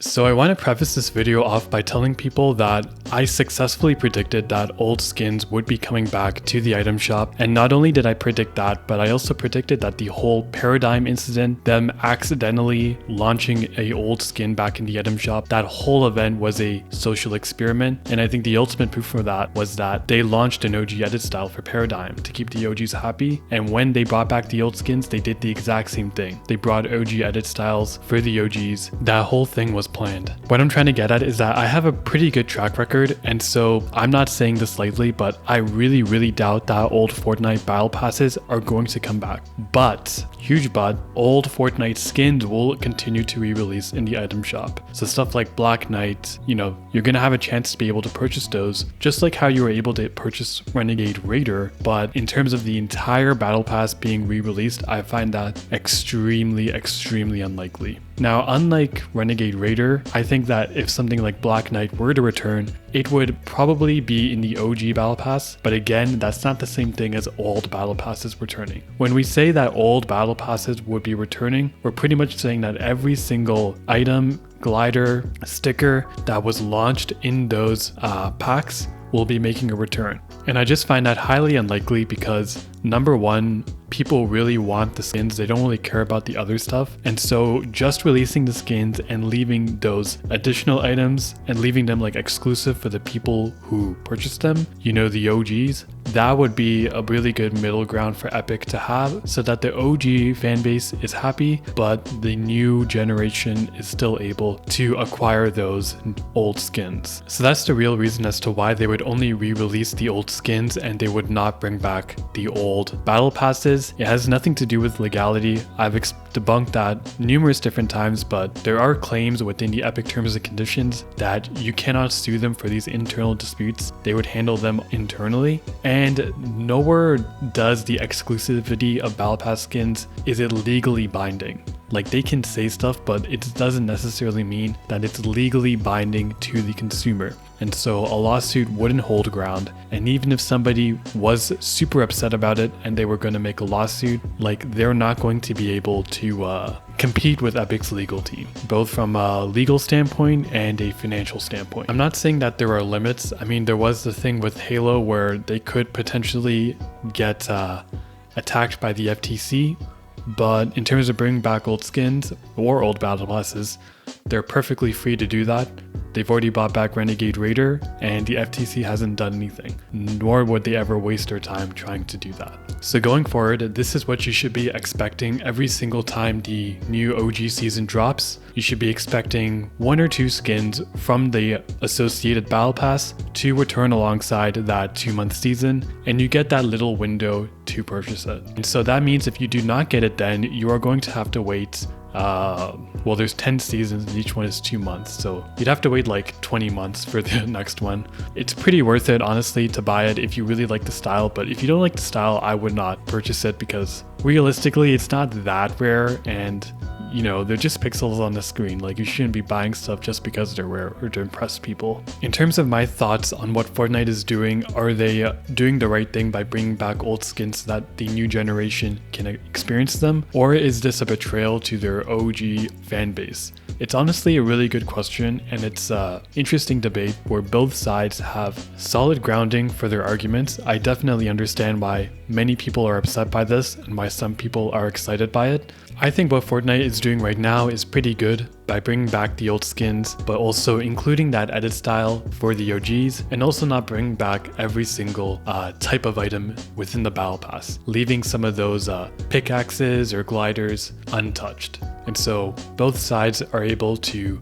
So I want to preface this video off by telling people that I successfully predicted that old skins would be coming back to the item shop. And not only did I predict that, but I also predicted that the whole paradigm incident, them accidentally launching a old skin back in the item shop, that whole event was a social experiment. And I think the ultimate proof for that was that they launched an OG edit style for paradigm to keep the OGs happy. And when they brought back the old skins, they did the exact same thing. They brought OG edit styles for the OGs. That whole thing was planned. What I'm trying to get at is that I have a pretty good track record, and so I'm not saying this lightly, but I really doubt that old Fortnite Battle Passes are going to come back. But, huge but, old Fortnite skins will continue to re-release in the item shop. So stuff like Black Knight, you're gonna have a chance to be able to purchase those, just like how you were able to purchase Renegade Raider. But in terms of the entire Battle Pass being re-released, I find that extremely unlikely. Now, unlike Renegade Raider, I think that if something like Black Knight were to return, it would probably be in the OG Battle Pass, but again, that's not the same thing as old Battle Passes returning. When we say that old Battle Passes would be returning, we're pretty much saying that every single item, glider, sticker that was launched in those packs will be making a return. And I just find that highly unlikely because, number one, people really want the skins, they don't really care about the other stuff. And so just releasing the skins and leaving those additional items and leaving them like exclusive for the people who purchased them, the OGs, that would be a really good middle ground for Epic to have so that the OG fan base is happy, but the new generation is still able to acquire those old skins. So that's the real reason as to why they would only re-release the old skins and they would not bring back the old battle passes. It has nothing to do with legality. I've debunked that numerous different times, but there are claims within the Epic terms and conditions that you cannot sue them for these internal disputes. They would handle them internally. And nowhere does the exclusivity of Battle Pass skins is it legally binding. Like, they can say stuff, but it doesn't necessarily mean that it's legally binding to the consumer. And so a lawsuit wouldn't hold ground. And even if somebody was super upset about it and they were going to make a lawsuit, they're not going to be able to compete with Epic's legal team, both from a legal standpoint and a financial standpoint. I'm not saying that there are limits. I mean, there was the thing with Halo where they could potentially get attacked by the FTC. But in terms of bringing back old skins or old battle passes, they're perfectly free to do that. They've already brought back Renegade Raider, and the FTC hasn't done anything, nor would they ever waste their time trying to do that. So going forward, this is what you should be expecting every single time the new OG season drops. You should be expecting 1 or 2 skins from the associated Battle Pass to return alongside that 2-month season, and you get that little window to purchase it. And so that means if you do not get it then, you are going to have to wait. There's 10 seasons and each one is 2 months, so you'd have to wait like 20 months for the next one. It's pretty worth it, honestly, to buy it if you really like the style, but if you don't like the style, I would not purchase it because realistically it's not that rare, and they're just pixels on the screen. You shouldn't be buying stuff just because they're rare or to impress people. In terms of my thoughts on what Fortnite is doing, are they doing the right thing by bringing back old skins so that the new generation can experience them? Or is this a betrayal to their OG fan base? It's honestly a really good question, and it's an interesting debate where both sides have solid grounding for their arguments. I definitely understand why many people are upset by this and why some people are excited by it. I think what Fortnite is doing right now is pretty good by bringing back the old skins, but also including that edit style for the OGs, and also not bringing back every single type of item within the Battle Pass, leaving some of those pickaxes or gliders untouched. And so both sides are able to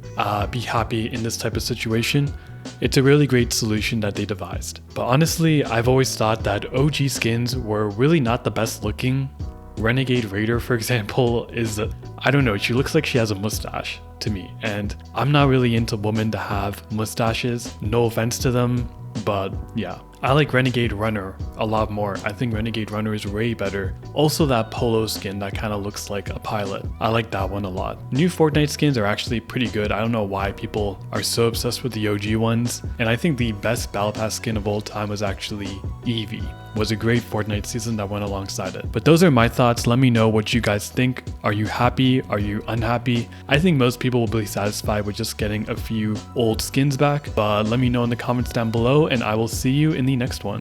be happy in this type of situation. It's a really great solution that they devised. But honestly, I've always thought that OG skins were really not the best looking. Renegade Raider, for example, is, I don't know, she looks like she has a mustache to me, and I'm not really into women to have mustaches. No offense to them, but yeah. I like Renegade Runner a lot more. I think Renegade Runner is way better. Also that polo skin that kind of looks like a pilot. I like that one a lot. New Fortnite skins are actually pretty good. I don't know why people are so obsessed with the OG ones. And I think the best Battle Pass skin of all time was actually Eevee. was a great Fortnite season that went alongside it. But those are my thoughts. Let me know what you guys think. Are you happy? Are you unhappy? I think most people will be satisfied with just getting a few old skins back, but let me know in the comments down below, and I will see you in the next one.